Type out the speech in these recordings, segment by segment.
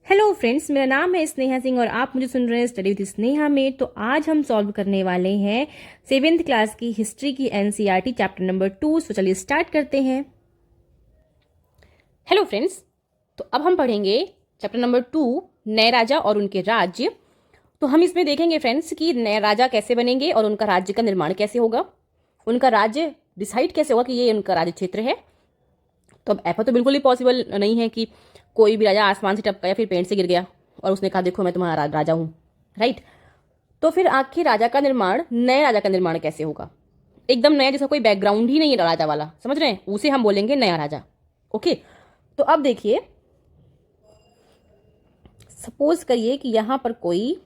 Hello friends, मेरा नाम है स्नेहा सिंह और आप मुझे सुन रहे हैं स्टडी विद स्नेहा में। तो आज हम सॉल्व करने वाले हैं 7th क्लास की हिस्ट्री की एनसीईआरटी चैप्टर नंबर 2। तो चलिए स्टार्ट करते हैं। हेलो फ्रेंड्स, तो अब हम पढ़ेंगे चैप्टर नंबर 2, नए राजा और उनके राज्य। तो हम इसमें देखेंगे फ्रेंड्स कि नए राजा कैसे बनेंगे और उनका राज्य का निर्माण कैसे होगा, उनका राज्य डिसाइड कैसे होगा कि ये उनका राज्य क्षेत्र है। तो अब ऐसा तो बिल्कुल ही पॉसिबल नहीं है कि कोई भी राजा आसमान से टपका या फिर पेड़ से गिर गया और उसने कहा देखो मैं तुम्हारा राजा हूँ, राइट। तो फिर आखिर राजा का निर्माण, नए राजा का निर्माण कैसे होगा? एकदम नया, जिसका कोई बैकग्राउंड ही नहीं है राजा वाला, समझ रहे हैं, उसे हम बोलेंगे नया राजा। ओके, तो अब देखिए, सपोज करिए कि यहां पर कोई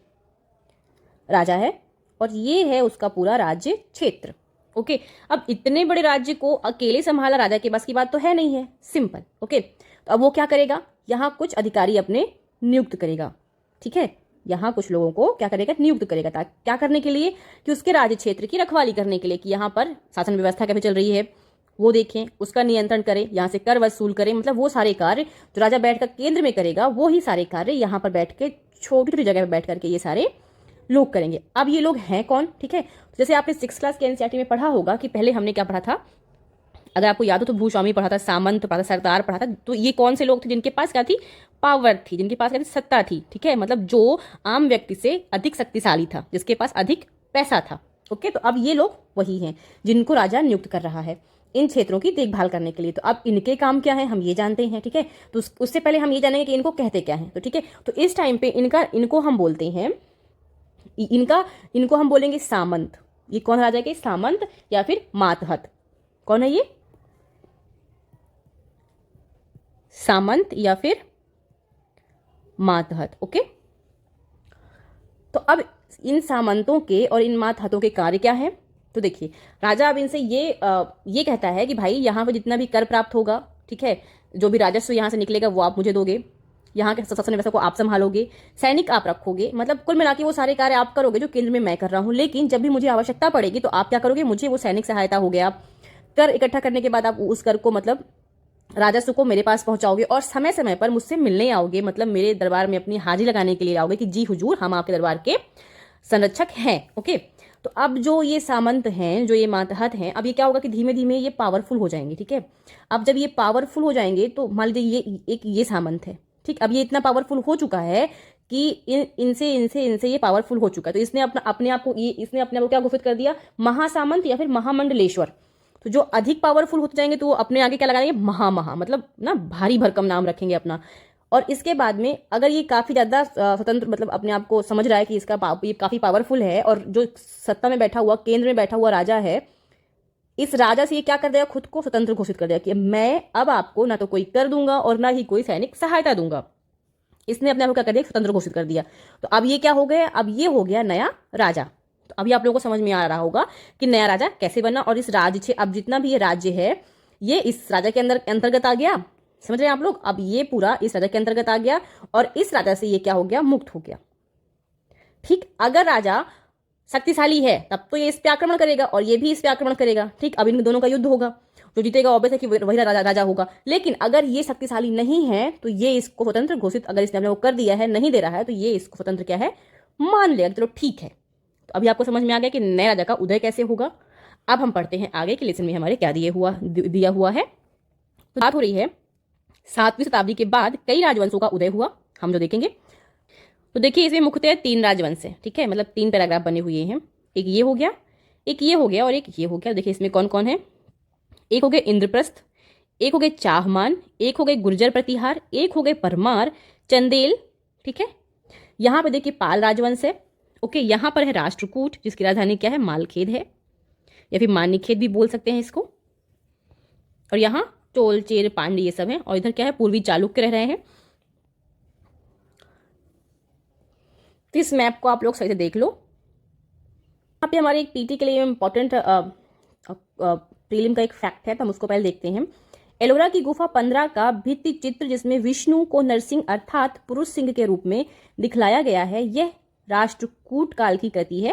राजा है और ये है उसका पूरा राज्य क्षेत्र। ओके, अब इतने बड़े राज्य को अकेले संभाला राजा के पास की बात तो है नहीं है, सिंपल। ओके, तो अब वो क्या करेगा, यहाँ कुछ अधिकारी अपने नियुक्त करेगा, ठीक है। यहाँ कुछ लोगों को क्या करेगा, नियुक्त करेगा, ताकि क्या करने के लिए, कि उसके राज्य क्षेत्र की रखवाली करने के लिए, कि यहाँ पर शासन व्यवस्था कैसे चल रही है वो देखें, उसका नियंत्रण करें, यहाँ से कर वसूल करें। मतलब वो सारे कार्य जो राजा बैठकर केंद्र में करेगा, वो ही सारे कार्य यहाँ पर बैठ के छोटी छोटी जगह पर बैठ करके ये सारे लोग करेंगे। अब ये लोग हैं कौन, ठीक है। जैसे आपने 6th क्लास के एनसीईआरटी में पढ़ा होगा कि पहले हमने क्या पढ़ा था, अगर आपको याद हो तो भूस्वामी पढ़ा था, सामंत पढ़ा था, सरदार पढ़ा था। तो ये कौन से लोग थे जिनके पास क्या थी, पावर थी, जिनके पास क्या थी, सत्ता थी, ठीक है। मतलब जो आम व्यक्ति से अधिक शक्तिशाली था, जिसके पास अधिक पैसा था। ओके, तो अब ये लोग वही हैं जिनको राजा नियुक्त कर रहा है इन क्षेत्रों की देखभाल करने के लिए। तो अब इनके काम क्या है हम ये जानते हैं, ठीक है। तो उससे पहले हम ये जानेंगे कि इनको कहते क्या है। तो ठीक है, तो इस टाइम पे इनको हम बोलते हैं, इनको हम बोलेंगे सामंत। ये कौन राजा के, सामंत या फिर मातहत। कौन है ये, सामंत या फिर मातहत। ओके, तो अब इन सामंतों के और इन मातहतों के कार्य क्या है। तो देखिए, राजा अब इनसे ये कहता है कि भाई यहाँ पे जितना भी कर प्राप्त होगा, ठीक है, जो भी राजस्व यहाँ से निकलेगा वो आप मुझे दोगे, यहाँ के शासन व्यवस्था को आप संभालोगे, सैनिक आप रखोगे, मतलब कुल मिला के वो सारे कार्य आप करोगे जो केंद्र में मैं कर रहा हूँ। लेकिन जब भी मुझे आवश्यकता पड़ेगी तो आप क्या करोगे, मुझे वो सैनिक सहायता हो गया, कर इकट्ठा करने के बाद आप उस कर को, मतलब राजस्व को मेरे पास पहुंचाओगे और समय समय पर मुझसे मिलने आओगे, मतलब मेरे दरबार में अपनी हाजिरी लगाने के लिए आओगे कि जी हुजूर हम आपके दरबार के संरक्षक हैं। ओके, तो अब जो ये सामंत हैं, जो ये मातहत हैं, अब ये क्या होगा कि धीमे धीमे ये पावरफुल हो जाएंगे, ठीक है। अब जब ये पावरफुल हो जाएंगे तो मान लीजिए ये सामंत है, ठीक। अब ये इतना पावरफुल हो चुका है कि इनसे इनसे इनसे ये पावरफुल हो चुका है। तो इसने अपने आप को क्या घोषित कर दिया, महासामंत या फिर महामंडलेश्वर। तो जो अधिक पावरफुल होते जाएंगे तो वो अपने आगे क्या लगा देंगे, महा, मतलब ना भारी भरकम नाम रखेंगे अपना। और इसके बाद में अगर ये काफी ज्यादा स्वतंत्र, मतलब अपने आप को समझ रहा है कि ये काफी पावरफुल है और जो सत्ता में बैठा हुआ, केंद्र में बैठा हुआ राजा है, इस राजा से ये क्या कर देगा, खुद को स्वतंत्र घोषित कर देगा कि मैं अब आपको ना तो कोई कर दूंगा और ना ही कोई सैनिक सहायता दूंगा। इसने अपने आप को क्या कर दिया, स्वतंत्र घोषित कर दिया। तो अब ये क्या हो गया, अब ये हो गया नया राजा। तो अभी आप लोगों को समझ में आ रहा होगा कि नया राजा कैसे बना। और इस राज्य, अब जितना भी ये राज्य है ये इस राजा के अंतर्गत आ गया, समझ रहे हैं आप लोग। अब ये पूरा इस राजा के अंतर्गत आ गया और इस राजा से ये क्या हो गया, मुक्त हो गया, ठीक। अगर राजा शक्तिशाली है तब तो ये इस पे आक्रमण करेगा और ये भी इस पे आक्रमण करेगा, ठीक। अब इन दोनों का युद्ध होगा, जो जीतेगा ऑब्वियस है कि वही राजा होगा। लेकिन अगर ये शक्तिशाली नहीं है तो ये इसको स्वतंत्र घोषित, अगर इसने अपने को कर दिया है, नहीं दे रहा है, तो ये इसको स्वतंत्र क्या है, मान लेगा, चलो ठीक है। तो अभी आपको समझ में आ गया कि नए राजा का उदय कैसे होगा। अब हम पढ़ते हैं आगे के लेसन में हमारे क्या दिया हुआ है। तो बात हो रही है 7वीं शताब्दी के बाद कई राजवंशों का उदय हुआ, हम जो देखेंगे। तो देखिए, इसमें मुख्यतः 3 राजवंश है, ठीक है, मतलब 3 पैराग्राफ बने हुए हैं। एक ये हो गया, एक ये हो गया और एक ये हो गया। देखिए इसमें कौन कौन है, एक हो गए इंद्रप्रस्थ, एक हो गए चाहमान, एक हो गए गुर्जर प्रतिहार, एक हो गए परमार, चंदेल, ठीक है। यहाँ पे देखिए पाल राजवंश है। ओके, यहाँ पर है राष्ट्रकूट, जिसकी राजधानी क्या है, मालखेद है या फिर मानिखेद भी बोल सकते हैं इसको। और यहाँ चोल, चेर, पांड्य ये सब है। और इधर क्या है, पूर्वी चालुक्य रह रहे हैं। तो इस मैप को आप लोग सही से देख लो। यहाँ पे हमारे एक पीटी के लिए इंपॉर्टेंट प्रीलिम का एक फैक्ट है, तो हम उसको पहले देखते हैं। एलोरा की गुफा 15 का भित्ति चित्र, जिसमें विष्णु को नरसिंह अर्थात पुरुष सिंह के रूप में दिखलाया गया है, यह राष्ट्रकूट काल की कृति है।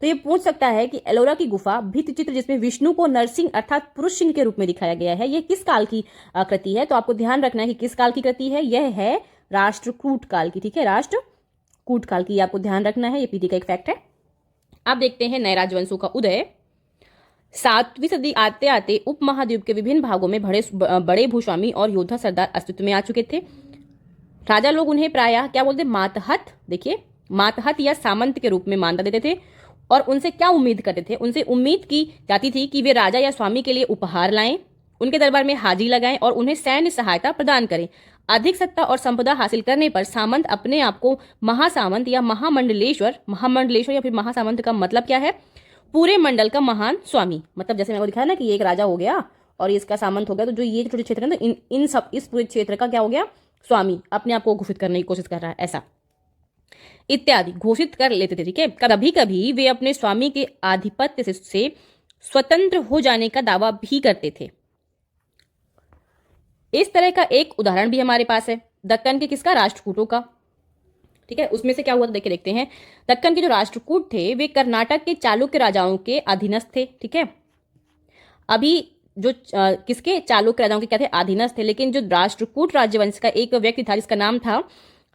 तो ये पूछ सकता है कि एलोरा की गुफा भित्ति चित्र जिसमें विष्णु को नरसिंह अर्थात पुरुष सिंह के रूप में दिखाया गया है, यह किस काल की कृति है। तो आपको ध्यान रखना है कि किस काल की कृति है, यह है राष्ट्रकूट काल की, ठीक है, राष्ट्रकूट काल की, आपको ध्यान रखना है, ये पीटी का एक फैक्ट है। अब देखते हैं नए राजवंशों का उदय। 7वीं सदी आते आते उपमहाद्वीप के विभिन्न भागों में बड़े भूस्वामी और योद्धा सरदार अस्तित्व में आ चुके थे। राजा लोग उन्हें प्रायः क्या बोलते, मातहत, देखिए मातहत या सामंत के रूप में मानता देते थे, और उनसे क्या उम्मीद करते थे, उनसे उम्मीद की जाती थी कि वे राजा या स्वामी के लिए उपहार लाएं, उनके दरबार में हाजिरी लगाएं और उन्हें सैन्य सहायता प्रदान करें। अधिक सत्ता और संपदा हासिल करने पर सामंत अपने आप को महासामंत या महामंडलेश्वर या फिर महासामंत का मतलब क्या है, पूरे मंडल का महान स्वामी। मतलब जैसे मैंने दिखाया ना कि एक राजा हो गया और इसका सामंत हो गया, तो जो ये छोटे क्षेत्र है तो इन सब इस पूरे क्षेत्र का क्या हो गया, स्वामी, अपने आप को घोषित करने की कोशिश कर रहा है, ऐसा इत्यादि घोषित कर लेते थे, ठीक है। कभी कभी वे अपने स्वामी के आधिपत्य से स्वतंत्र हो जाने का दावा भी करते थे। इस तरह का एक उदाहरण भी हमारे पास है, दक्कन के किसका, राष्ट्रकूटों का, ठीक है। उसमें से क्या हुआ देखते हैं। दक्कन के जो राष्ट्रकूट थे वे कर्नाटक के चालुक्य राजाओं के अधीनस्थ थे, ठीक है। अभी जो किसके, चालुक्य राजाओं के क्या थे, अधीनस्थ थे, लेकिन जो राष्ट्रकूट राजवंश का एक व्यक्ति था जिसका नाम था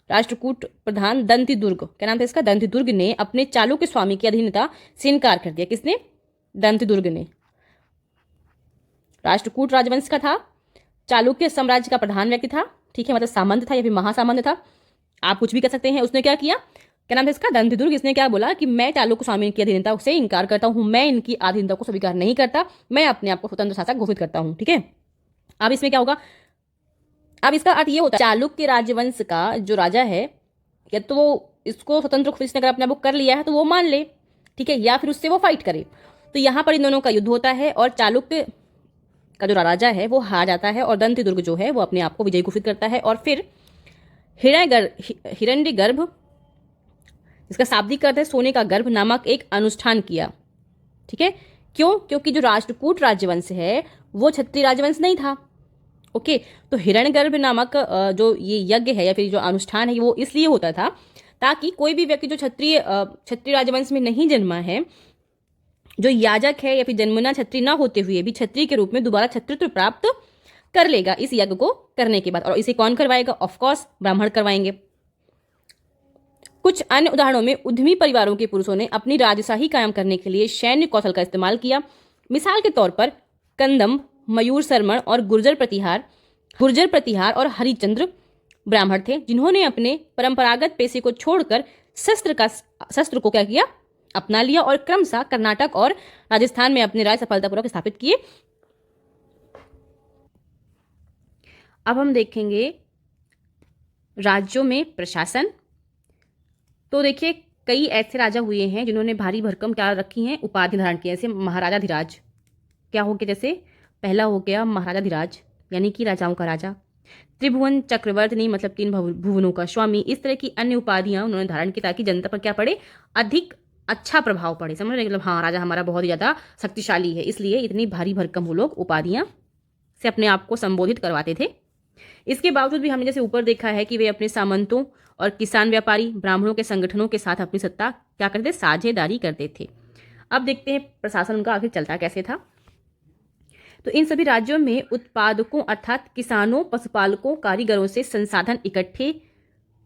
राष्ट्रकूट प्रधान दंतिदुर्ग, क्या नाम था इसका, दंतिदुर्ग ने अपने चालुक्य स्वामी की अधीनता से इनकार कर दिया। किसने, दंतिदुर्ग ने। राष्ट्रकूट राजवंश का था, चालुक्य साम्राज्य का प्रधान व्यक्ति था, ठीक है, मतलब सामंत था या फिर महासामंत था, आप कुछ भी कह सकते हैं। उसने क्या किया, क्या नाम था इसका, दंतिदुर्ग। इसने क्या बोला कि मैं चालुक्य स्वामी की अधीनता से इनकार करता हूं, मैं इनकी अधीनता को स्वीकार नहीं करता, मैं अपने आप को स्वतंत्र शासक घोषित करता हूं, ठीक है। अब इसमें क्या होगा, अब इसका अर्थ ये होता है चालुक्य राजवंश का जो राजा है, या तो वो इसको स्वतंत्र घोषित अगर अपने आप को कर लिया है तो वो मान ले, ठीक है, या फिर उससे वो फाइट करे। तो यहाँ पर इन दोनों का युद्ध होता है और चालुक्य का जो राजा है वो हार जाता है और दंतिदुर्ग जो है वो अपने आप को विजयी घोषित करता है। और फिर हिरण्यगर्भ, इसका शाब्दिक अर्थ है सोने का गर्भ, नामक एक अनुष्ठान किया, ठीक है। क्यों, क्योंकि जो राष्ट्रकूट राजवंश है वो क्षत्रिय राजवंश नहीं था, ओके। तो हिरण्यगर्भ नामक जो ये यज्ञ है या फिर जो अनुष्ठान है वो इसलिए होता था ताकि कोई भी व्यक्ति जो क्षत्रिय राजवंश में नहीं जन्मा है, जो याजक है या फिर जन्मना क्षत्रिय ना होते हुए भी क्षत्रिय के रूप में दोबारा क्षत्रित्व प्राप्त कर लेगा इस यज्ञ को करने के बाद। और इसे कौन करवाएगा, ऑफ कोर्स ब्राह्मण करवाएंगे। कुछ अन्य उदाहरणों में उद्यमी परिवारों के पुरुषों ने अपनी राजशाही कायम करने के लिए सैन्य कौशल का इस्तेमाल किया। मिसाल के तौर पर कंदम्ब, मयूर शर्मण और गुर्जर प्रतिहार और हरिचंद्र ब्राह्मण थे जिन्होंने अपने परंपरागत पेशे को छोड़कर शस्त्र को क्या किया, अपना लिया और क्रमशः कर्नाटक और राजस्थान में अपने राज सफलतापूर्वक स्थापित किए। अब हम देखेंगे राज्यों में प्रशासन। तो देखिए कई ऐसे राजा हुए हैं जिन्होंने भारी भरकम क्या रखी हैं, उपाधि धारण की, जैसे महाराजाधिराज, क्या हो गया, जैसे पहला हो गया महाराजाधिराज यानी कि राजाओं का राजा, त्रिभुवन चक्रवर्ती नहीं मतलब 3 भुवनों का स्वामी। इस तरह की अन्य उपाधियां उन्होंने धारण की ताकि जनता पर क्या पड़े, अधिक अच्छा प्रभाव पड़े, समझ रहे, मतलब हाँ राजा हमारा बहुत ही ज़्यादा शक्तिशाली है, इसलिए इतनी भारी भरकम वो लोग उपाधियां से अपने आप को संबोधित करवाते थे। इसके बावजूद भी हमने जैसे ऊपर देखा है कि वे अपने सामंतों और किसान व्यापारी ब्राह्मणों के संगठनों के साथ अपनी सत्ता क्या करते थे, साझेदारी करते थे। अब देखते हैं प्रशासन उनका आखिर चलता कैसे था। तो इन सभी राज्यों में उत्पादकों अर्थात किसानों, पशुपालकों, कारीगरों से संसाधन इकट्ठे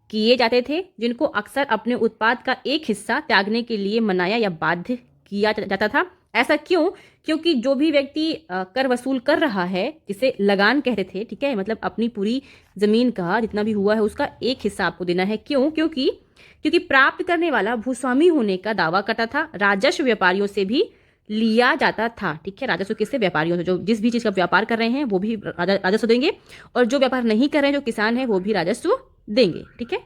किए जाते थे जिनको अक्सर अपने उत्पाद का एक हिस्सा त्यागने के लिए मनाया या बाध्य किया जाता था। ऐसा क्यों, क्योंकि जो भी व्यक्ति कर वसूल कर रहा है, जिसे लगान कहते थे, ठीक है, मतलब अपनी पूरी जमीन का जितना भी हुआ है उसका एक हिस्सा आपको देना है। क्यों, क्योंकि प्राप्त करने वाला भूस्वामी होने का दावा करता था। राजस्व व्यापारियों से भी लिया जाता था, ठीक है, राजस्व किससे, व्यापारियों से, जो जिस भी चीज़ का व्यापार कर रहे हैं वो भी राजस्व देंगे और जो व्यापार नहीं कर रहे हैं, जो किसान है वो भी राजस्व देंगे, ठीक है।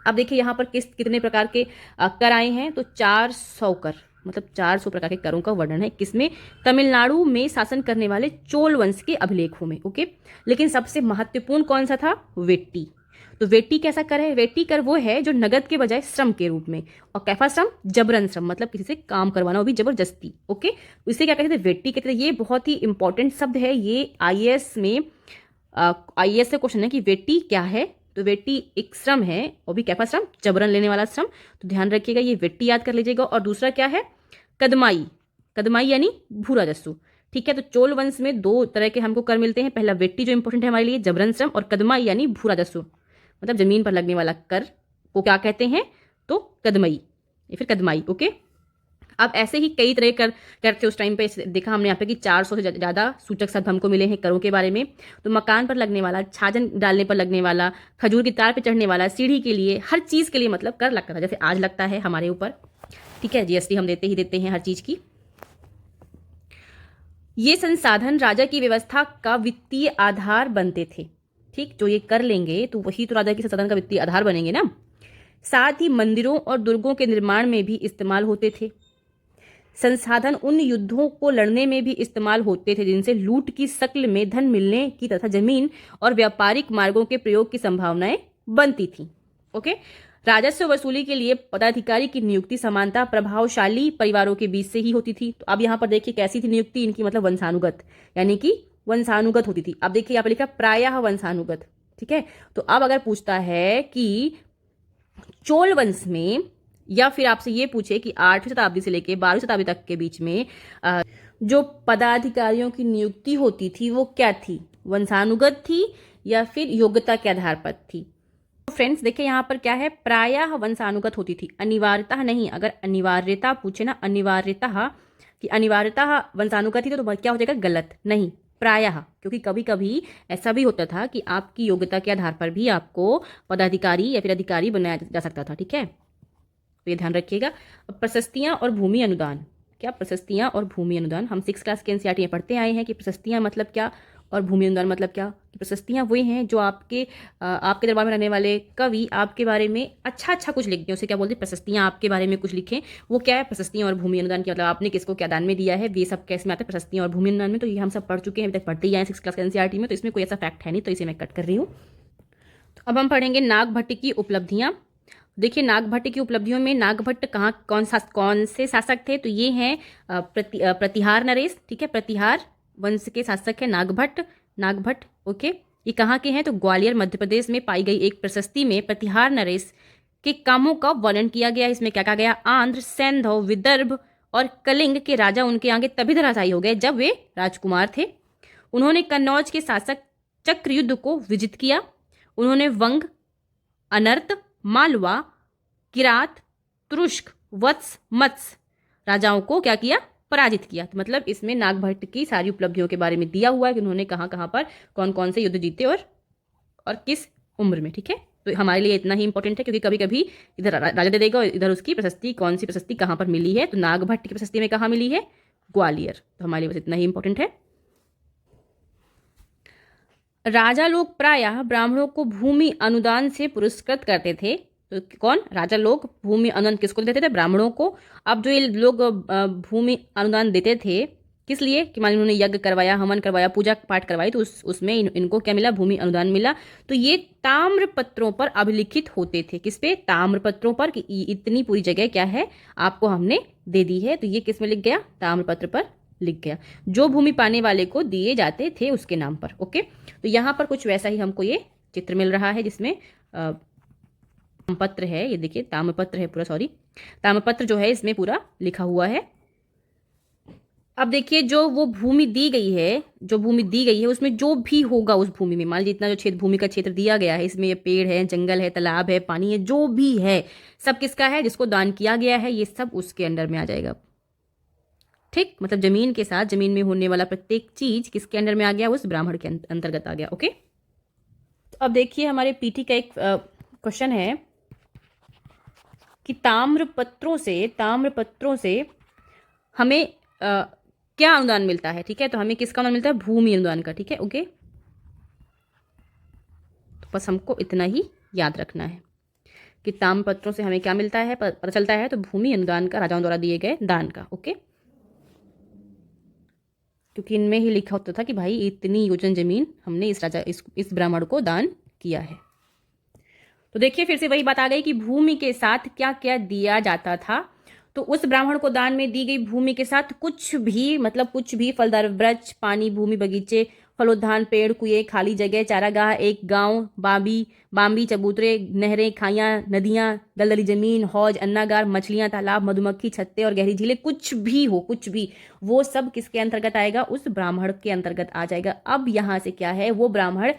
अब देखिए यहाँ पर कितने प्रकार के कर आए हैं, तो 400 कर, मतलब 400 प्रकार के करों का वर्णन है किसमें, तमिलनाडु में शासन करने वाले चोल वंश के अभिलेखों में, ओके। लेकिन सबसे महत्वपूर्ण कौन सा था, वेट्टी। तो वेट्टी कैसा कर है, वेट्टी कर वो है जो नगद के बजाय श्रम के रूप में, और कैफा श्रम, जबरन श्रम, मतलब किसी से काम करवाना, वो भी जबरदस्ती, ओके। इसे क्या कहते थे, वेट्टी कहते थे। ये बहुत ही इंपॉर्टेंट शब्द है, ये आईएएस में आईएएस से क्वेश्चन है कि वेट्टी क्या है। तो वेट्टी एक श्रम है, और भी कैफा श्रम, जबरन लेने वाला श्रम, तो ध्यान रखिएगा ये वेट्टी याद कर लीजिएगा। और दूसरा क्या है, कदमाई, कदमाई यानी भू राजस्व, ठीक है। तो चोल वंश में 2 तरह के हमको कर मिलते हैं, पहला वेट्टी जो इंपॉर्टेंट है हमारे लिए, जबरन श्रम, और कदमाई यानी भू राजस्व, मतलब जमीन पर लगने वाला कर को क्या कहते हैं, तो कदमई या फिर कदमाई। ओके, अब ऐसे ही कई तरह कर थे उस टाइम पे। देखा हमने यहाँ पे कि 400 से ज़्यादा सूचक शब्द हमको मिले हैं करों के बारे में। तो मकान पर लगने वाला, छाजन डालने पर लगने वाला, खजूर की तार पे चढ़ने वाला, सीढ़ी के लिए, हर चीज़ के लिए मतलब कर लगता था, जैसे आज लगता है हमारे ऊपर। ठीक है, जीएसटी हम देते ही देते हैं हर चीज़ की। ये संसाधन राजा की व्यवस्था का वित्तीय आधार बनते थे। ठीक, जो ये कर लेंगे तो वही तो राजा की संसाधन का वित्तीय आधार बनेंगे ना। साथ ही मंदिरों और दुर्गों के निर्माण में भी इस्तेमाल होते थे। संसाधन उन युद्धों को लड़ने में भी इस्तेमाल होते थे जिनसे लूट की शक्ल में धन मिलने की तथा जमीन और व्यापारिक मार्गों के प्रयोग की संभावनाएं बनती थी। ओके, राजस्व वसूली के लिए पदाधिकारी की नियुक्ति समानता प्रभावशाली परिवारों के बीच से ही होती थी। तो अब यहाँ पर देखिए कैसी थी नियुक्ति इनकी, मतलब वंशानुगत, यानी कि वंशानुगत होती थी। अब देखिए यहाँ पर लिखा प्रायः वंशानुगत। ठीक है, तो अब अगर पूछता है कि चोल वंश में, या फिर आपसे ये पूछे कि 8वीं शताब्दी से लेकर 12वीं शताब्दी तक के बीच में जो पदाधिकारियों की नियुक्ति होती थी वो क्या थी, वंशानुगत थी या फिर योग्यता के आधार पर थी। तो फ्रेंड्स देखिए यहाँ पर क्या है, प्रायः वंशानुगत होती थी, अनिवार्यता नहीं। अगर अनिवार्यता पूछे ना, अनिवार्यता कि अनिवार्यता वंशानुगत थी तो क्या हो जाएगा, गलत। नहीं, प्रायः, क्योंकि कभी कभी ऐसा भी होता था कि आपकी योग्यता के आधार पर भी आपको पदाधिकारी या फिर अधिकारी बनाया जा सकता था। ठीक है, तो ये ध्यान रखिएगा। प्रशस्तियां और भूमि अनुदान, क्या प्रशस्तियां और भूमि अनुदान, हम 6 क्लास के एनसीईआरटी में पढ़ते आए हैं कि प्रशस्तियां मतलब क्या और भूमि अनुदान मतलब क्या। प्रशस्तियां वही हैं जो आपके दरबार में रहने वाले कवि आपके बारे में अच्छा कुछ लिखते हैं, उसे क्या बोलते हैं, प्रशस्तियां आपके बारे में कुछ लिखें, वो क्या है, प्रशस्तियां और भूमि अनुदान की मतलब आपने किसको क्या दान में दिया है, ये सब कैसे में आता है, प्रशस्तियां और भूमि अनुदान में। तो ये हम सब पढ़ चुके हैं, अभी तक पढ़ते ही आए 6 क्लास के एनसीईआरटी में, तो इसमें कोई ऐसा फैक्ट है नहीं, तो इसे मैं कट कर रही हूँ। तो अब हम पढ़ेंगे नागभट्ट की उपलब्धियां। देखिए नागभट्ट की उपलब्धियों में नागभट्ट कौन से शासक थे, तो ये हैं प्रतिहार नरेश। ठीक है, प्रतिहार वंश के शासक है नागभट्ट। ओके, ये कहाँ के हैं, तो ग्वालियर मध्य प्रदेश में पाई गई एक प्रशस्ति में प्रतिहार नरेश के कामों का वर्णन किया गया। इसमें क्या कहा गया, आंध्र, सैंधव, विदर्भ और कलिंग के राजा उनके आगे तभी धराशायी हो गए जब वे राजकुमार थे। उन्होंने कन्नौज के शासक चक्रयुद्ध को विजित किया। उन्होंने वंग, अनर्त, मालवा, किरात, तुरुष्क, वत्स, मत्स्य राजाओं को क्या किया, पराजित किया। तो मतलब इसमें नागभट्ट की सारी उपलब्धियों के बारे में दिया हुआ है कि उन्होंने कहाँ कहाँ पर कौन कौन से युद्ध जीते और किस उम्र में। ठीक है, तो हमारे लिए इतना ही इंपॉर्टेंट है क्योंकि कभी कभी इधर राजा दे देगा और इधर उसकी प्रशस्ति, कौन सी प्रशस्ति कहाँ पर मिली है, तो नागभट्ट की प्रशस्ति में कहाँ मिली है, ग्वालियर। तो हमारे लिए बस इतना ही इंपॉर्टेंट है। राजा लोग प्रायः ब्राह्मणों को भूमि अनुदान से पुरस्कृत करते थे। तो कौन, राजा लोग भूमि अनुदान किसको देते थे, ब्राह्मणों को। अब जो ये लोग भूमि अनुदान देते थे किस लिए, कि मान लो उन्होंने यज्ञ करवाया, हवन करवाया, पूजा पाठ करवाई, तो उसमें इनको क्या मिला, भूमि अनुदान मिला। तो ये ताम्र पत्रों पर अभिलिखित होते थे, किस पे, ताम्र पत्रों पर, कि इतनी पूरी जगह क्या है आपको हमने दे दी है, तो ये किस में लिख गया, ताम्र पत्र पर लिख गया, जो भूमि पाने वाले को दिए जाते थे उसके नाम पर। ओके, तो यहाँ पर कुछ वैसा ही हमको ये चित्र मिल रहा है जिसमें ताम्रपत्र है, ये देखिए ताम्रपत्र है पूरा, सॉरी ताम्रपत्र जो है इसमें पूरा लिखा हुआ है। अब देखिए जो वो भूमि दी गई है, उसमें जो भी होगा उस भूमि में, मान लीजिए इतना जो क्षेत्र, भूमि का क्षेत्र दिया गया है, इसमें ये पेड़ है, जंगल है, तालाब है, पानी है, जो भी है सब किसका है, जिसको दान किया गया है, ये सब उसके अंडर में आ जाएगा। ठीक, मतलब जमीन के साथ जमीन में होने वाला प्रत्येक चीज किसके अंडर में आ गया, उस ब्राह्मण के अंतर्गत आ गया। ओके, तो अब देखिए हमारे पीटी का एक क्वेश्चन है कि ताम्रपत्रों से हमें क्या अनुदान मिलता है। ठीक है, तो हमें किसका अनुदान मिलता है, भूमि अनुदान का। ठीक है, ओके, तो बस हमको इतना ही याद रखना है कि ताम्रपत्रों से हमें क्या मिलता है, पता चलता है, तो भूमि अनुदान का, राजाओं द्वारा दिए गए दान का। ओके, क्योंकि इनमें ही लिखा होता था कि भाई इतनी योजन जमीन हमने इस ब्राह्मण को दान किया है। तो देखिए फिर से वही बात आ गई कि भूमि के साथ क्या क्या दिया जाता था। तो उस ब्राह्मण को दान में दी गई भूमि के साथ कुछ भी फलदार वृक्ष, पानी, भूमि, बगीचे, फलोद्यान, पेड़, कुएं, खाली जगह, चारागाह, एक गांव, बाम्बी, चबूतरे, नहरें, खाइयां, नदियां, दलदली जमीन, हौज, अन्नागार, मछलियां, तालाब, मधुमक्खी, छत्ते और गहरी झीलें, कुछ भी वो सब किसके अंतर्गत आएगा, उस ब्राह्मण के अंतर्गत आ जाएगा। अब यहाँ से क्या है, वो ब्राह्मण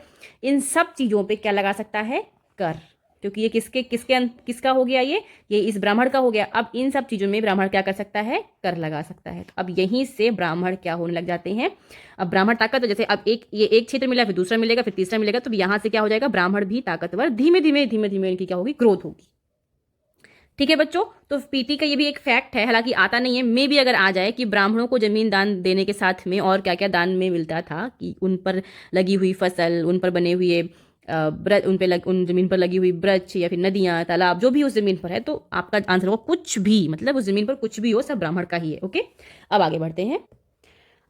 इन सब चीजों पे क्या लगा सकता है, कर, क्योंकि ये किसका हो गया, ये इस ब्राह्मण का हो गया। अब इन सब चीज़ों में ब्राह्मण क्या कर सकता है, कर लगा सकता है। तो अब यहीं से ब्राह्मण क्या होने लग जाते हैं, अब ब्राह्मण ताकत, तो जैसे अब एक क्षेत्र मिला, फिर दूसरा मिलेगा, फिर तीसरा मिलेगा, तो यहाँ से क्या हो जाएगा, ब्राह्मण भी ताकतवर, धीमे धीमे धीमे धीमे इनकी क्या होगी, ग्रोथ होगी। ठीक है बच्चों, तो पीटी का ये भी एक फैक्ट है, हालांकि आता नहीं है, मे भी अगर आ जाए कि ब्राह्मणों को जमीन दान देने के साथ में और क्या क्या दान में मिलता था, कि उन पर लगी हुई फसल, उन पर बने हुए उन जमीन पर लगी हुई वृक्ष या फिर नदियां, तालाब, जो भी उस जमीन पर है, तो आपका आंसर होगा कुछ भी, मतलब उस जमीन पर कुछ भी हो, सब ब्राह्मण का ही है। ओके, अब आगे बढ़ते हैं।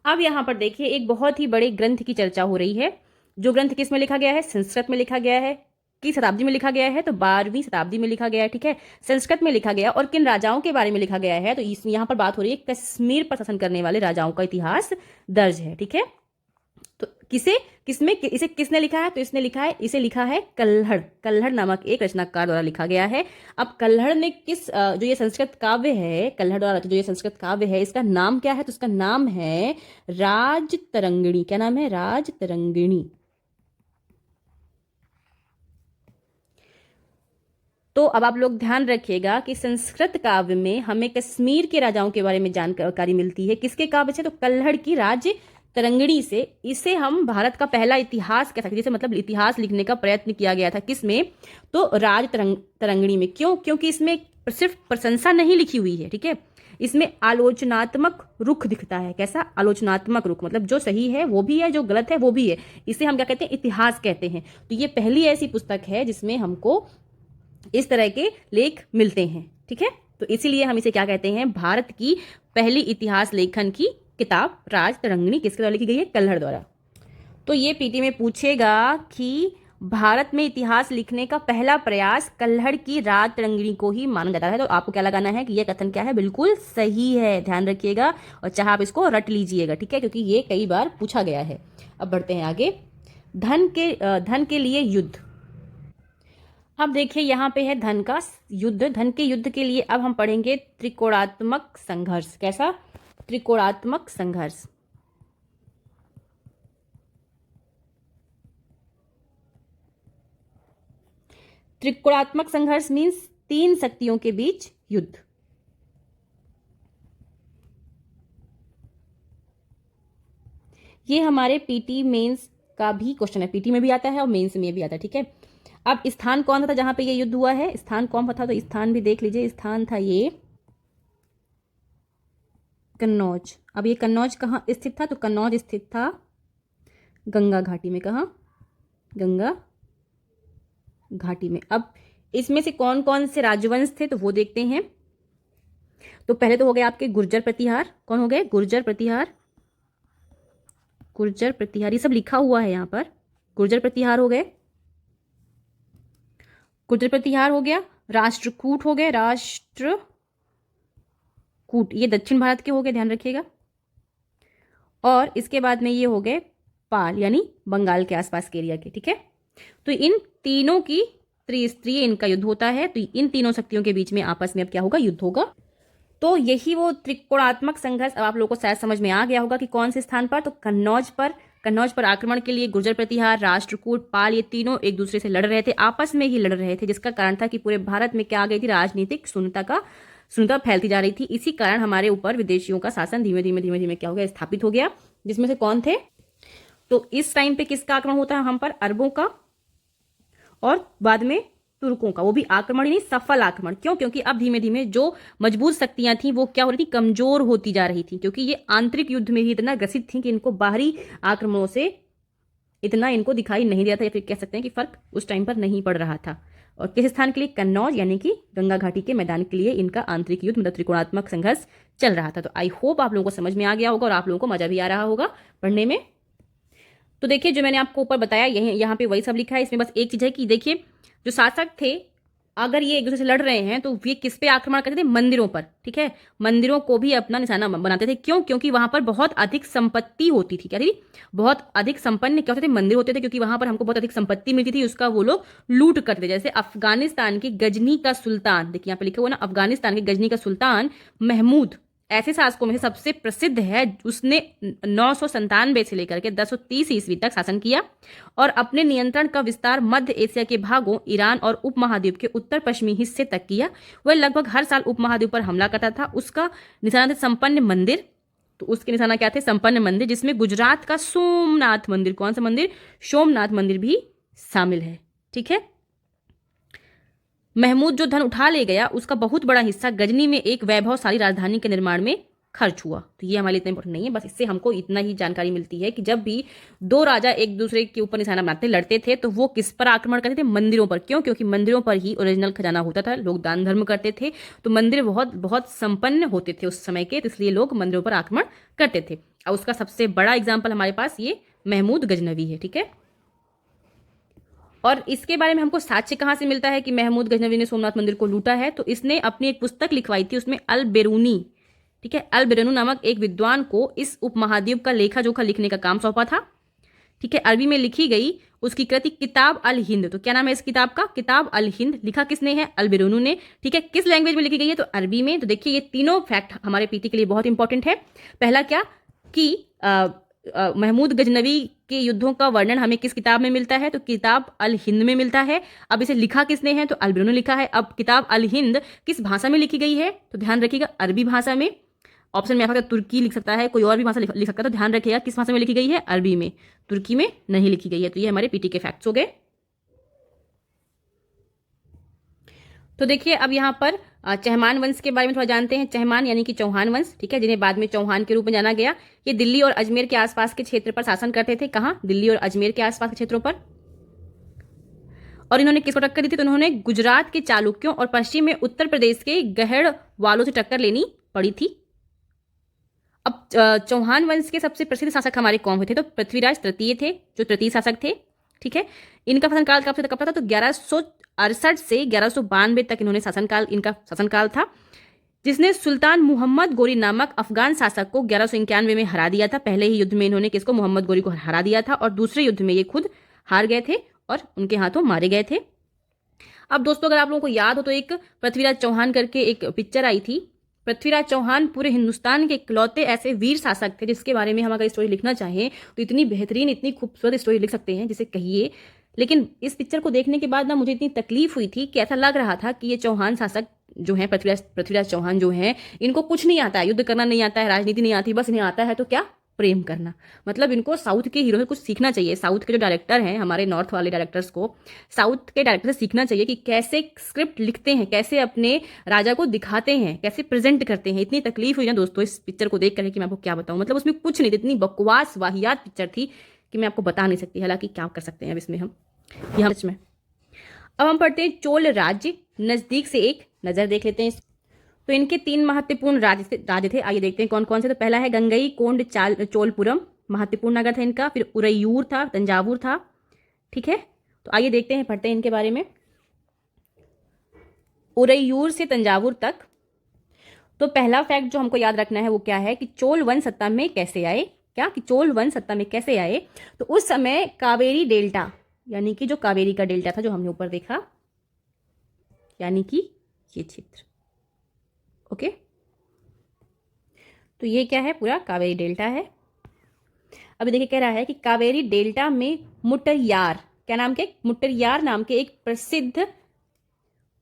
अब यहाँ पर देखिए एक बहुत ही बड़े ग्रंथ की चर्चा हो रही है, जो ग्रंथ किस में लिखा गया है, संस्कृत में लिखा गया है। की शताब्दी में लिखा गया है, तो 12वीं शताब्दी में लिखा गया है। ठीक है, संस्कृत में लिखा गया और किन राजाओं के बारे में लिखा गया है, तो यहाँ पर बात हो रही है कश्मीर पर शासन करने वाले राजाओं का इतिहास दर्ज है। ठीक है, तो इसे किसने लिखा है, तो इसे लिखा है कल्हड़ नामक एक रचनाकार द्वारा लिखा गया है। अब कल्हड़ ने जो ये संस्कृत काव्य है, कल्हड़ द्वारा जो ये संस्कृत काव्य है, इसका नाम क्या है, तो इसका नाम है राजतरंगिणी। क्या नाम है, राजतरंगिणी। तो अब आप लोग ध्यान रखिएगा कि संस्कृत काव्य में हमें कश्मीर के राजाओं के बारे में जानकारी मिलती है, किसके काव्य से, तो कल्हड़ की राजतरंगिणी से। इसे हम भारत का पहला इतिहास कह सकते हैं, जिसे मतलब इतिहास लिखने का प्रयत्न किया गया था, किसमें, तो राजतरंगिणी में। क्यों, क्योंकि इसमें सिर्फ प्रशंसा नहीं लिखी हुई है, ठीक है, इसमें आलोचनात्मक रुख दिखता है। कैसा, आलोचनात्मक रुख, मतलब जो सही है वो भी है, जो गलत है वो भी है। इसे हम क्या कहते हैं, इतिहास कहते हैं। तो ये पहली ऐसी पुस्तक है जिसमें हमको इस तरह के लेख मिलते हैं। ठीक है, तो इसीलिए हम इसे क्या कहते हैं, भारत की पहली इतिहास लेखन की किताब राजतरंगिणी किसके द्वारा लिखी गई है, कल्हड़ द्वारा। तो ये पीटी में पूछेगा कि भारत में इतिहास लिखने का पहला प्रयास कल्हड़ की राजतरंगिणी को ही माना जाता है। तो आपको क्या लगाना है कि यह कथन क्या है, बिल्कुल सही है, ध्यान रखिएगा, और चाहे आप इसको रट लीजिएगा। ठीक है, क्योंकि ये कई बार पूछा गया है। अब बढ़ते हैं आगे। धन के लिए युद्ध। अब देखिए यहाँ पे है धन का युद्ध। धन के युद्ध के लिए अब हम पढ़ेंगे त्रिकोणात्मक संघर्ष। कैसा, त्रिकोणात्मक संघर्ष। त्रिकोणात्मक संघर्ष मीन्स 3 शक्तियों के बीच युद्ध। ये हमारे पीटी मेंस का भी क्वेश्चन है, पीटी में भी आता है और मेंस में भी आता है। ठीक है, अब स्थान कौन था जहां पे ये युद्ध हुआ है, स्थान कौन था, तो स्थान भी देख लीजिए, स्थान था ये कन्नौज। अब ये कन्नौज कहाँ स्थित था, तो कन्नौज स्थित था गंगा घाटी में। कहाँ, गंगा घाटी में। अब इसमें से कौन कौन से राजवंश थे, तो वो देखते हैं। तो पहले तो हो गए आपके गुर्जर प्रतिहार। कौन हो गए, गुर्जर प्रतिहार। गुर्जर प्रतिहार ये सब लिखा हुआ है यहाँ पर, गुर्जर प्रतिहार हो गए, गुर्जर प्रतिहार हो गया। राष्ट्रकूट हो गए, राष्ट्रकूट, ये दक्षिण भारत के हो गए, ध्यान रखिएगा। और इसके बाद में ये हो गए पाल, यानी बंगाल के आसपास के एरिया के। ठीक है, तो इन तीनों की त्रिस्तरीय इनका युद्ध होता है। तो इन तीनों शक्तियों के बीच में आपस में अब क्या होगा, युद्ध होगा। तो यही वो त्रिकोणात्मक संघर्ष अब आप लोगों को शायद समझ में आ गया होगा कि कौन से स्थान पर, तो कन्नौज पर आक्रमण के लिए गुर्जर प्रतिहार, राष्ट्रकूट, पाल, ये तीनों एक दूसरे से लड़ रहे थे, आपस में ही लड़ रहे थे, जिसका कारण था कि पूरे भारत में क्या आ गई थी, राजनीतिक शून्यता फैलती जा रही थी। इसी कारण हमारे ऊपर विदेशियों का शासन धीमे धीमे क्या हो गया, स्थापित हो गया। जिसमें से कौन थे, तो इस टाइम पे किसका आक्रमण होता है हम पर, अरबों का, और बाद में तुर्कों का। वो भी आक्रमण ही नहीं, सफल आक्रमण। क्यों, क्योंकि अब धीमे धीमे जो मजबूत शक्तियां थी वो क्या हो रही थी, कमजोर होती जा रही थी, क्योंकि ये आंतरिक युद्ध में ही इतना ग्रसित थी कि इनको बाहरी आक्रमणों से इतना इनको दिखाई नहीं दिया था, या फिर कह सकते हैं कि फर्क उस टाइम पर नहीं पड़ रहा था। और किस स्थान के लिए, कन्नौज, यानी कि गंगा घाटी के मैदान के लिए इनका आंतरिक युद्ध मतलब त्रिकोणात्मक संघर्ष चल रहा था। तो आई होप आप लोगों को समझ में आ गया होगा और आप लोगों को मजा भी आ रहा होगा पढ़ने में। तो देखिए जो मैंने आपको ऊपर बताया यहाँ पे वही सब लिखा है। इसमें बस एक चीज है कि देखिए जो शासक थे, अगर ये एक दूसरे से लड़ रहे हैं तो ये किस पे आक्रमण करते थे, मंदिरों पर। ठीक है, मंदिरों को भी अपना निशाना बनाते थे। क्यों, क्योंकि वहां पर बहुत अधिक संपत्ति होती थी। क्या थी, बहुत अधिक संपन्न क्या होते थे, मंदिर होते थे, क्योंकि वहां पर हमको बहुत अधिक संपत्ति मिलती थी, उसका वो लोग लूट करते थे। जैसे अफगानिस्तान की गजनी का सुल्तान, देखिए यहाँ पे लिखा हुआ ना, अफगानिस्तान के गजनी का सुल्तान महमूद ऐसे शासकों में से सबसे प्रसिद्ध है। उसने 997 से लेकर के 1030 ईस्वी तक शासन किया और अपने नियंत्रण का विस्तार मध्य एशिया के भागों, ईरान और उपमहाद्वीप के उत्तर पश्चिमी हिस्से तक किया। वह लगभग हर साल उपमहाद्वीप पर हमला करता था। उसका निशाना था संपन्न मंदिर। तो उसके निशाना क्या थे? संपन्न मंदिर, जिसमें गुजरात का सोमनाथ मंदिर, कौन सा मंदिर? सोमनाथ मंदिर भी शामिल है। ठीक है। महमूद जो धन उठा ले गया उसका बहुत बड़ा हिस्सा गजनी में एक वैभवशाली राजधानी के निर्माण में खर्च हुआ। तो ये हमारे लिए इतना इंपॉर्टेंट नहीं है, बस इससे हमको इतना ही जानकारी मिलती है कि जब भी दो राजा एक दूसरे के ऊपर निशाना बनाते लड़ते थे तो वो किस पर आक्रमण करते थे? मंदिरों पर। क्यों? क्योंकि मंदिरों पर ही ओरिजिनल खजाना होता था, लोग दान धर्म करते थे, तो मंदिर बहुत बहुत संपन्न होते थे उस समय के, तो इसलिए लोग मंदिरों पर आक्रमण करते थे। और उसका सबसे बड़ा एग्जाम्पल हमारे पास ये महमूद गजनवी है। ठीक है। और इसके बारे में हमको साक्ष्य कहाँ से मिलता है कि महमूद गजनवी ने सोमनाथ मंदिर को लूटा है? तो इसने अपनी एक पुस्तक लिखवाई थी, उसमें अल बेरूनी, ठीक है, अल बेरूनी नामक एक विद्वान को इस उपमहाद्वीप का लेखा जोखा लिखने का काम सौंपा था। ठीक है। अरबी में लिखी गई उसकी कृति किताब अल हिंद। तो क्या नाम है इस किताब का? किताब अल हिंद। लिखा किसने है? अल बेरूनी ने। ठीक है। किस लैंग्वेज में लिखी गई है? तो अरबी में। तो देखिए ये तीनों फैक्ट हमारे पीटी के लिए बहुत इंपॉर्टेंट है। पहला क्या कि महमूद गजनवी के युद्धों का वर्णन हमें किस किताब में मिलता है? तो किताब अल हिंद में मिलता है। अब इसे लिखा किसने है? तो अल बेरूनी ने लिखा है। अब किताब अल हिंद किस भाषा में लिखी गई है? तो ध्यान रखिएगा अरबी भाषा में। ऑप्शन में आपका तुर्की लिख सकता है, कोई और भी भाषा लिख सकता है, तो ध्यान रखिएगा किस भाषा में लिखी गई है? अरबी में, तुर्की में नहीं लिखी गई है। तो ये हमारे पीटी के फैक्ट्स हो गए। तो देखिए अब यहाँ पर चहमान वंश के बारे में थोड़ा जानते हैं। चहमान यानी कि चौहान वंश, ठीक है, जिन्हें बाद में चौहान के रूप में जाना गया। ये दिल्ली और अजमेर के आसपास के क्षेत्र पर शासन करते थे। कहाँ? दिल्ली और अजमेर के आसपास के क्षेत्रों पर। और इन्होंने किसको टक्कर दी थी? तो इन्होंने गुजरात के चालुक्यों और पश्चिम में उत्तर प्रदेश के गहड़ वालों से टक्कर लेनी पड़ी थी। अब चौहान वंश के सबसे प्रसिद्ध शासक हमारे कौन हुए थे? तो पृथ्वीराज तृतीय थे, जो तृतीय शासक थे। ठीक है। इनका शासनकाल कब से कब था? तो 1168 से 1192 तक इन्होंने शासनकाल, इनका शासनकाल था, जिसने सुल्तान मोहम्मद गोरी नामक अफगान शासक को 1191 में हरा दिया था। पहले ही युद्ध में इन्होंने किसको? मोहम्मद गोरी को हरा दिया था, और दूसरे युद्ध में ये खुद हार गए थे और उनके हाथों मारे गए थे। अब दोस्तों अगर आप लोगों को याद हो तो एक पृथ्वीराज चौहान करके एक पिक्चर आई थी। पृथ्वीराज चौहान पूरे हिंदुस्तान के इकलौते ऐसे वीर शासक थे जिसके बारे में हम अगर स्टोरी लिखना चाहें तो इतनी बेहतरीन, इतनी खूबसूरत स्टोरी लिख सकते हैं जिसे कहिए। लेकिन इस पिक्चर को देखने के बाद ना मुझे इतनी तकलीफ हुई थी कि ऐसा लग रहा था कि ये चौहान शासक जो है, पृथ्वीराज चौहान जो है, इनको कुछ नहीं आता है, युद्ध करना नहीं आता है, राजनीति नहीं आती, बस इन्हें आता है तो क्या? प्रेम करना। मतलब इनको साउथ के हीरो से कुछ सीखना चाहिए। साउथ के जो डायरेक्टर हैं, हमारे नॉर्थ वाले डायरेक्टर्स को साउथ के डायरेक्टर से सीखना चाहिए कि कैसे स्क्रिप्ट लिखते हैं, कैसे अपने राजा को दिखाते हैं, कैसे प्रेजेंट करते हैं। इतनी तकलीफ हुई ना दोस्तों इस पिक्चर को देख कर कि मैं आपको क्या बताऊं। मतलब उसमें कुछ नहीं, इतनी बकवास वाहियात पिक्चर थी कि मैं आपको बता नहीं सकती। हालांकि क्या कर सकते हैं अब इसमें हम यहाँ में। अब हम पढ़ते हैं चोल राज्य, नजदीक से एक नजर देख लेते हैं। तो इनके 3 महत्वपूर्ण राज्य थे। आइए देखते हैं कौन कौन से। तो पहला है गंगई कोंड चोलपुरम, महत्वपूर्ण नगर था इनका। फिर उरैयूर था, तंजावुर था। ठीक है। तो आइए देखते हैं, पढ़ते हैं इनके बारे में। उरैयूर से तंजावुर तक। तो पहला फैक्ट जो हमको याद रखना है वो क्या है कि चोल वंश सत्ता में कैसे आए। क्या कि चोल वंश सत्ता में कैसे आए? तो उस समय कावेरी डेल्टा, यानी कि जो कावेरी का डेल्टा था जो हमने ऊपर देखा, यानी कि ये क्षेत्र। ओके। तो ये क्या है? पूरा कावेरी डेल्टा है। अभी देखिए कह रहा है कि कावेरी डेल्टा में मुट्टैयार, क्या नाम के? मुट्टैयार नाम के एक प्रसिद्ध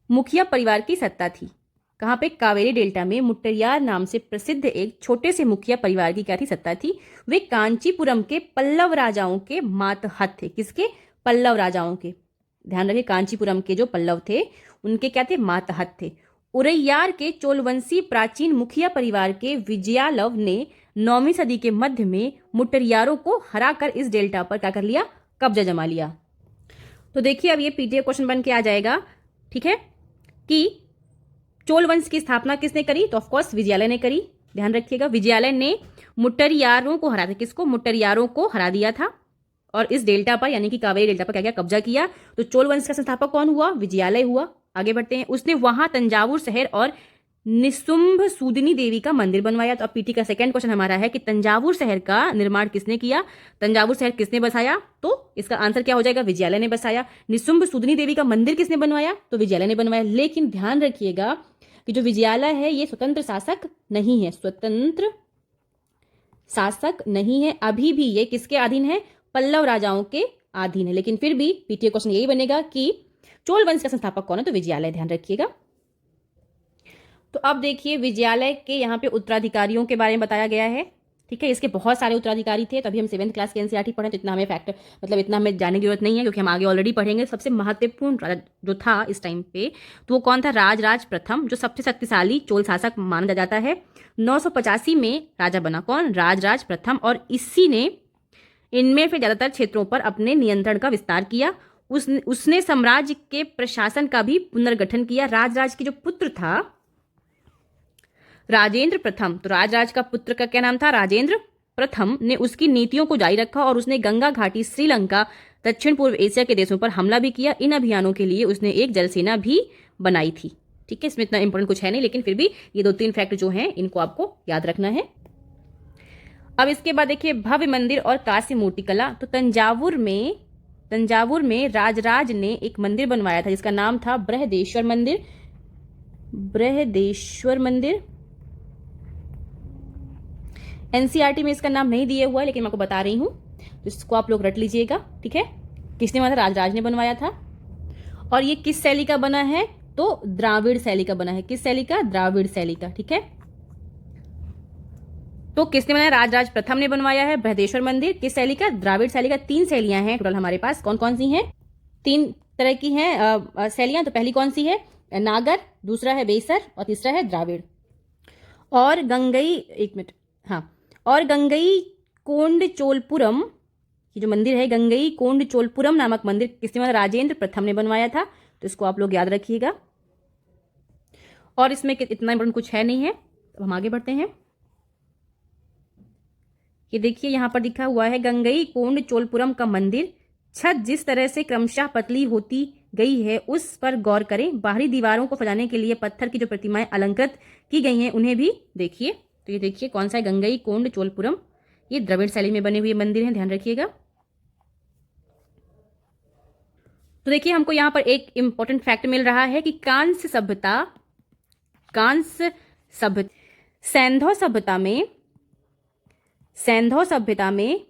मुखिया परिवार की सत्ता थी। कहाँ पे? कावेरी डेल्टा में मुट्टैयार नाम से प्रसिद्ध एक छोटे से मुखिया परिवार की क्या थी? सत्ता थी। वे कांचीपुरम के पल्लव राजाओं के मातहत थे। किसके? पल्लव राजाओं के। ध्यान रखिए कांचीपुरम के जो पल्लव थे उनके क्या थे? मातहत थे। उरैयार के चोलवंशी प्राचीन मुखिया परिवार के विजयालव ने 9वीं सदी के मध्य में मुट्टैयारों को हराकर इस डेल्टा पर क्या कर लिया? कब्जा जमा लिया। तो देखिए अब ये पीटीए क्वेश्चन बन के आ जाएगा, ठीक है, कि चोल वंश की स्थापना किसने करी? तो ऑफकोर्स विजयालय ने करी। ध्यान रखिएगा विजयालय ने मुट्टैयारों को हरा दिया। किसको? मुट्टैयारों को हरा दिया था और इस डेल्टा पर यानी कि कावेरी डेल्टा पर क्या क्या कब्जा किया। तो चोल वंश का संस्थापक कौन हुआ? विजयालय हुआ। आगे बढ़ते हैं। उसने वहां तंजावुर शहर और निशुंभ सूदिनी देवी का मंदिर बनवाया। तो अब पीटी का सेकंड क्वेश्चन हमारा है कि तंजावुर शहर का निर्माण किसने किया? तंजावुर शहर किसने बसाया? तो इसका आंसर क्या हो जाएगा? विजयालय ने बसाया। निशुंभ सूदिनी देवी का मंदिर किसने बनवाया? तो विजयालय ने बनवाया। लेकिन ध्यान रखिएगा कि जो विजयालय है ये स्वतंत्र शासक नहीं है, स्वतंत्र शासक नहीं है, अभी भी ये किसके अधीन है, पल्लव राजाओं के अधीन है। लेकिन फिर भी पीटीए क्वेश्चन यही बनेगा कि चोल वंश का संस्थापक कौन है, तो विजयालय, ध्यान रखिएगा। तो अब देखिए विजयालय के यहाँ पे उत्तराधिकारियों के बारे में बताया गया है, ठीक है। इसके बहुत सारे उत्तराधिकारी थे, तभी हम 7th क्लास के एनसीईआरटी पढ़े, तो इतना हमें फैक्ट मतलब इतना हमें जानने की जरूरत नहीं है, क्योंकि हम आगे ऑलरेडी पढ़ेंगे। सबसे महत्वपूर्ण राजा जो था इस टाइम पे, तो वो कौन था, राजराज प्रथम, जो सबसे शक्तिशाली चोल शासक माना जाता है। 985 में राजा बना कौन, राजराज प्रथम, और इसी ने इनमें से ज्यादातर क्षेत्रों पर अपने नियंत्रण का विस्तार किया। उसने साम्राज्य के प्रशासन का भी पुनर्गठन किया। राजराज के जो पुत्र था राजेंद्र प्रथम, तो राजराज का पुत्र का क्या नाम था, राजेंद्र प्रथम, ने उसकी नीतियों को जारी रखा और उसने गंगा घाटी, श्रीलंका, दक्षिण पूर्व एशिया के देशों पर हमला भी किया। इन अभियानों के लिए उसने एक जल सेना भी बनाई थी, ठीक है। इसमें इतना इंपॉर्टेंट कुछ है नहीं, लेकिन फिर भी ये 2-3 फैक्ट जो हैं इनको आपको याद रखना है। अब इसके बाद देखिए भव्य मंदिर और कांस्य मूर्तिकला। तो तंजावुर में राजराज ने एक मंदिर बनवाया था जिसका नाम था बृहदेश्वर मंदिर। बृहदेश्वर मंदिर एनसीईआरटी में इसका नाम नहीं दिया हुआ है, लेकिन मैं आपको बता रही हूं, तो इसको आप लोग रट लीजिएगा, ठीक है। किसने बनवाया था, राजराज ने बनवाया था। और ये किस शैली का बना है, तो द्राविड़ शैली का बना है। किस शैली का, द्राविड़ शैली का, ठीक है। तो किसने बनाया, राजराज प्रथम ने बनवाया है बृहदेश्वर मंदिर। किस शैली का, द्राविड़ शैली का। 3 शैलियां हैं टोटल हमारे पास, कौन कौन सी हैं, 3 तरह की हैं शैलियां। तो पहली कौन सी है, नागर, दूसरा है बेसर और तीसरा है द्राविड़। और गंगई, एक मिनट, हाँ, और गंगई कोंडचोलपुरम, ये जो मंदिर है गंगई कोंडचोलपुरम नामक मंदिर किसने बनवाया, राजेंद्र प्रथम ने बनवाया था। तो इसको आप लोग याद रखिएगा। और इसमें इतना इंपॉर्टेंट कुछ है नहीं है। अब हम आगे बढ़ते हैं। ये देखिए यहां पर लिखा हुआ है गंगई कोंडचोलपुरम का मंदिर। छत जिस तरह से क्रमशः पतली होती गई है उस पर गौर करें। बाहरी दीवारों को सजाने के लिए पत्थर की जो प्रतिमाएं अलंकृत की गई हैं उन्हें भी देखिए। तो ये देखिए कौन सा है, गंगई कोंडचोलपुरम, ये द्रविड़ शैली में बने हुए मंदिर हैं, ध्यान रखिएगा। तो देखिए हमको यहां पर एक इंपॉर्टेंट फैक्ट मिल रहा है कि कांस्य सैंधव सभ्यता में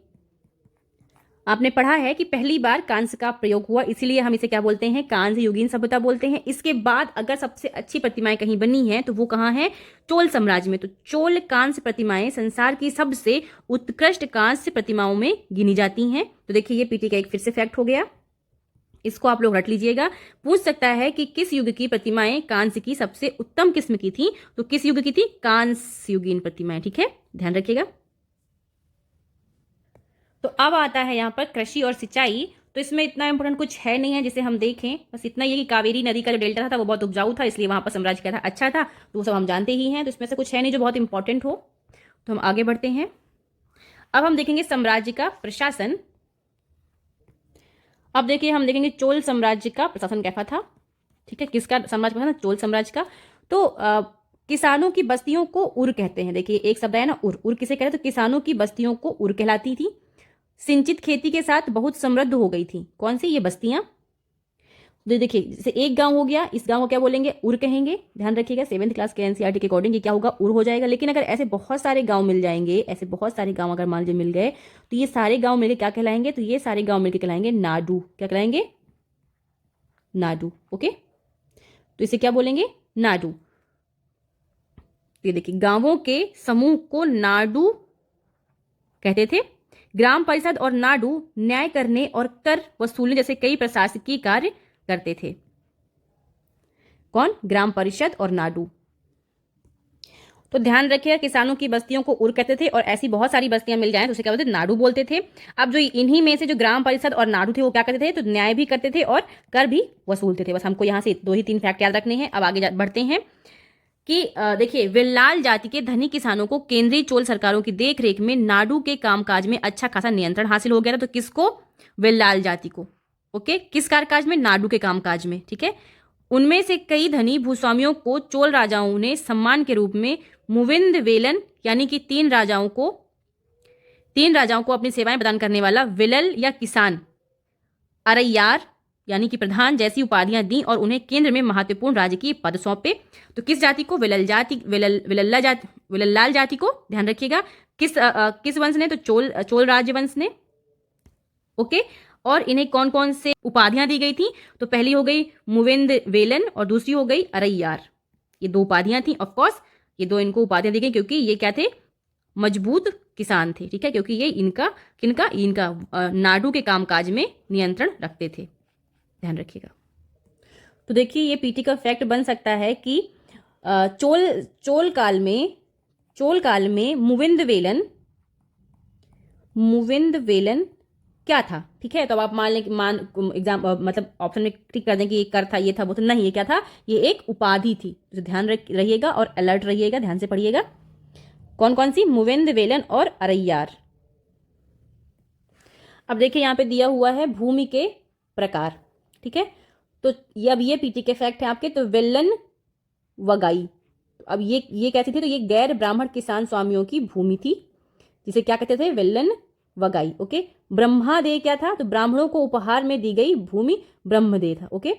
आपने पढ़ा है कि पहली बार कांस्य का प्रयोग हुआ, इसीलिए हम इसे क्या बोलते हैं, कांस्य युगीन सभ्यता बोलते हैं। इसके बाद अगर सबसे अच्छी प्रतिमाएं कहीं बनी हैं तो वो कहाँ है, चोल साम्राज्य में। तो चोल कांस्य प्रतिमाएं संसार की सबसे उत्कृष्ट कांस्य प्रतिमाओं में गिनी जाती हैं। तो देखिए ये पीटी का एक फिर से फैक्ट हो गया, इसको आप लोग रट लीजिएगा। पूछ सकता है कि किस युग की प्रतिमाएं कांस्य की सबसे उत्तम किस्म की थी, तो किस युग की थी, कांस्य युगीन प्रतिमाएं, ठीक है, ध्यान रखिएगा। तो अब आता है यहाँ पर कृषि और सिंचाई। तो इसमें इतना इंपॉर्टेंट कुछ है नहीं है जिसे हम देखें, बस इतना ही कि कावेरी नदी का जो डेल्टा था वो बहुत उपजाऊ था, इसलिए वहां पर साम्राज्य क्या था, अच्छा था। तो वो सब हम जानते ही हैं। तो इसमें से कुछ है नहीं जो बहुत इंपॉर्टेंट हो। तो हम आगे बढ़ते हैं। अब हम देखेंगे साम्राज्य का प्रशासन। अब देखिए हम देखेंगे चोल साम्राज्य का प्रशासन कैसा था, ठीक है। किसका साम्राज्य था, चोल साम्राज्य का। तो किसानों की बस्तियों को उर कहते हैं। देखिए एक शब्द है ना, उर किसे कहते हैं, तो किसानों की बस्तियों को उर कहलाती थी। सिंचित खेती के साथ बहुत समृद्ध हो गई थी। कौन सी ये बस्तियां, देखिए जैसे एक गांव हो गया, इस गांव को क्या बोलेंगे, उर कहेंगे, ध्यान रखिएगा। 7th क्लास के एनसीईआरटी के अकॉर्डिंग ये क्या होगा, उर हो जाएगा। लेकिन अगर ऐसे बहुत सारे गांव मिल जाएंगे, ऐसे बहुत सारे गांव अगर मान लीजिए मिल गए, तो ये सारे गांव मिलकर क्या कहलाएंगे, तो ये सारे गांव मिलकर कहलाएंगे नाडू। क्या कहलाएंगे, नाडू, ओके। तो इसे क्या बोलेंगे, नाडू। ये देखिए गांवों के समूह को नाडू कहते थे। ग्राम परिषद और नाडू न्याय करने और कर वसूलने जैसे कई प्रशासकीय कार्य करते थे। कौन, ग्राम परिषद और नाडू। तो ध्यान रखिएगा किसानों की बस्तियों को उर कहते थे, और ऐसी बहुत सारी बस्तियां मिल जाएं तो उसे क्या बोलते थे, नाडू बोलते थे। अब जो इन्हीं में से जो ग्राम परिषद और नाडू थे वो क्या करते थे, तो न्याय भी करते थे और कर भी वसूलते थे। बस हमको यहाँ से 2 ही 3 फैक्ट याद रखने हैं। अब आगे बढ़ते हैं कि देखिए विल्लाल जाति के धनी किसानों को केंद्रीय चोल सरकारों की देखरेख में नाडू के कामकाज में अच्छा खासा नियंत्रण हासिल हो गया था। तो किसको, विल्लाल जाति को, ओके। किस कामकाज में, नाडू के कामकाज में, ठीक है। उनमें से कई धनी भूस्वामियों को चोल राजाओं ने सम्मान के रूप में मुविंद वेलन, यानी कि 3 राजाओं को अपनी सेवाएं प्रदान करने वाला विलल या किसान, अरैयार, यानी कि प्रधान जैसी उपाधियां दी और उन्हें केंद्र में महत्वपूर्ण राजकीय पद सौंपे। तो किस जाति को? विलल्लाल जाति को, ध्यान रखिएगा। किस वंश ने? तो चोल राजवंश ने। ओके। और इन्हें कौन कौन से उपाधियां दी गई थी? तो पहली हो गई मुविंद वेलन और दूसरी हो गई अरैयार। ये 2 उपाधियां थी। ऑफकोर्स ये 2 इनको उपाधियां दी गई क्योंकि ये क्या थे? मजबूत किसान थे, ठीक है, क्योंकि ये इनका नाडू के कामकाज में नियंत्रण रखते थे, ध्यान रखिएगा। तो देखिए ये पीटी का फैक्ट बन सकता है कि चोल काल में मुविंद वेलन क्या था, ठीक है। तो अब आप मतलब ऑप्शन में टिक कर दें कि ये कर था, ये था, वो तो नहीं, ये क्या था? ये एक उपाधि थी। तो ध्यान रहिएगा और अलर्ट रहिएगा, ध्यान से पढ़िएगा। कौन कौन सी? मुविंद वेलन और अरैयार। अब देखिए यहाँ पे दिया हुआ है भूमि के प्रकार, ठीक है। तो अब ये पीटी के फैक्ट है आपके। तो वेलन वगाई, अब ये कैसी थी? तो ये गैर ब्राह्मण किसान स्वामियों की भूमि थी, जिसे क्या कहते थे? वेलन वगाई। ओके। ब्रह्मादेय क्या था? तो ब्राह्मणों को उपहार में दी गई भूमि ब्रह्मदेय था। ओके।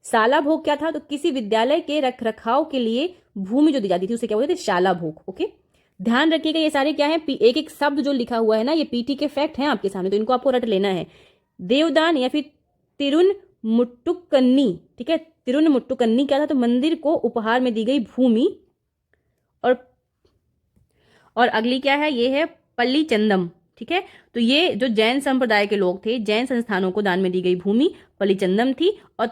शाला भोग क्या था? तो किसी विद्यालय के रखरखाव के लिए भूमि जो दी जाती थी उसे क्या बोलते थे? शाला भोग। ओके। ध्यान रखिएगा ये सारे क्या है? एक एक शब्द जो लिखा हुआ है ना, ये पीटी के फैक्ट हैं आपके सामने, तो इनको आपको रट लेना है। देवदान या फिर तिरुनमुट्टुकन्नी, ठीक है। तिरुनमुट्टुकन्नी क्या था? तो मंदिर को उपहार में दी गई भूमि। और अगली क्या है? ये है पल्लीचंदम, ठीक है। तो ये जो जैन संप्रदाय के लोग थे, जैन संस्थानों को दान में दी गई भूमि पल्लीचंदम थी। और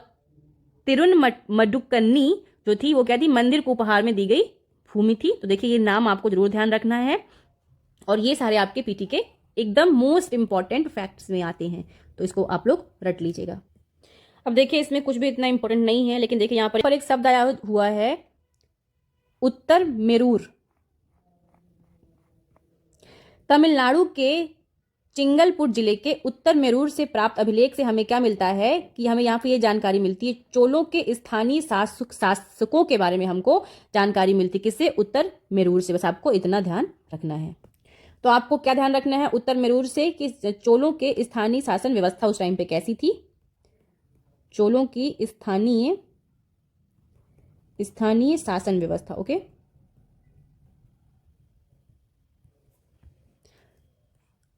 तिरुनमडुकन्नी जो थी वो क्या थी? मंदिर को उपहार में दी गई भूमि थी। तो देखिए ये नाम आपको जरूर ध्यान रखना है, और ये सारे आपके पीटी के एकदम मोस्ट इंपॉर्टेंट फैक्ट्स में आते हैं, तो इसको आप लोग रट लीजिएगा। अब देखिए इसमें कुछ भी इतना इंपॉर्टेंट नहीं है, लेकिन देखिए यहाँ पर एक शब्द आया हुआ है उत्तर मेरूर। तमिलनाडु के चिंगलपुर जिले के उत्तर मेरूर से प्राप्त अभिलेख से हमें क्या मिलता है कि हमें यहाँ पे ये जानकारी मिलती है, चोलों के स्थानीय शासकों के बारे में हमको जानकारी मिलती है। किससे? उत्तर मेरूर से। बस आपको इतना ध्यान रखना है। तो आपको क्या ध्यान रखना है उत्तर मेरूर से? कि चोलों के स्थानीय शासन व्यवस्था उस टाइम पे कैसी थी? चोलों की स्थानीय शासन व्यवस्था। ओके।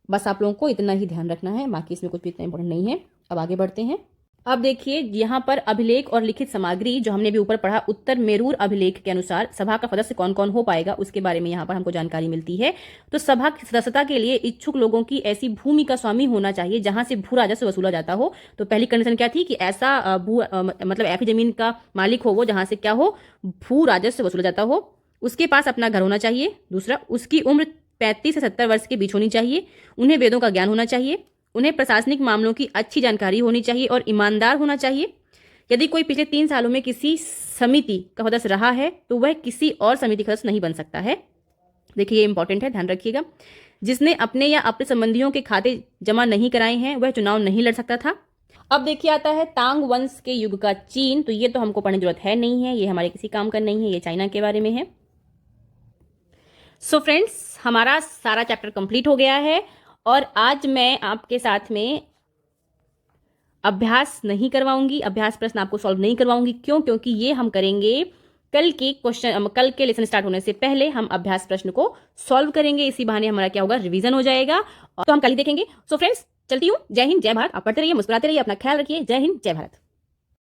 बस आप लोगों को इतना ही ध्यान रखना है, बाकी इसमें कुछ भी इतना इंपॉर्टेंट नहीं है। अब आगे बढ़ते हैं। अब देखिए यहाँ पर अभिलेख और लिखित सामग्री जो हमने भी ऊपर पढ़ा, उत्तर मेरूर अभिलेख के अनुसार सभा का सदस्य कौन कौन हो पाएगा उसके बारे में यहाँ पर हमको जानकारी मिलती है। तो सभा की सदस्यता के लिए इच्छुक लोगों की ऐसी भूमि का स्वामी होना चाहिए जहां से भू राजस्व वसूला जाता हो। तो पहली कंडीशन क्या थी? कि ऐसा मतलब ऐसी जमीन का मालिक हो वो जहां से क्या हो? भू राजस्व वसूला जाता हो। उसके पास अपना घर होना चाहिए। दूसरा, उसकी उम्र 35 से 70 वर्ष के बीच होनी चाहिए। उन्हें वेदों का ज्ञान होना चाहिए। उन्हें प्रशासनिक मामलों की अच्छी जानकारी होनी चाहिए और ईमानदार होना चाहिए। यदि कोई पिछले 3 सालों में किसी समिति का सदस्य रहा है तो वह किसी और समिति का सदस्य नहीं बन सकता है। देखिए ये इंपॉर्टेंट है, ध्यान रखिएगा। जिसने अपने या अपने संबंधियों के खाते जमा नहीं कराए हैं वह चुनाव नहीं लड़ सकता था। अब देखिए आता है तांग वंश के युग का चीन। तो ये तो हमको पढ़ने की जरूरत है नहीं है, ये हमारे किसी काम का नहीं है, ये चाइना के बारे में है। सो फ्रेंड्स, हमारा सारा चैप्टर कंप्लीट हो गया है और आज मैं आपके साथ में अभ्यास नहीं करवाऊंगी, अभ्यास प्रश्न आपको सॉल्व नहीं करवाऊंगी। क्यों? क्योंकि ये हम करेंगे कल के लेसन स्टार्ट होने से पहले हम अभ्यास प्रश्न को सॉल्व करेंगे। इसी बहाने हमारा क्या होगा? रिवीजन हो जाएगा। तो हम कल ही देखेंगे। सो फ्रेंड्स, चलती हूँ। जय हिंद, जय भारत। आप पढ़ते रहिए, मुस्कुराते रहिए, अपना ख्याल रखिए। जय हिंद, जय भारत।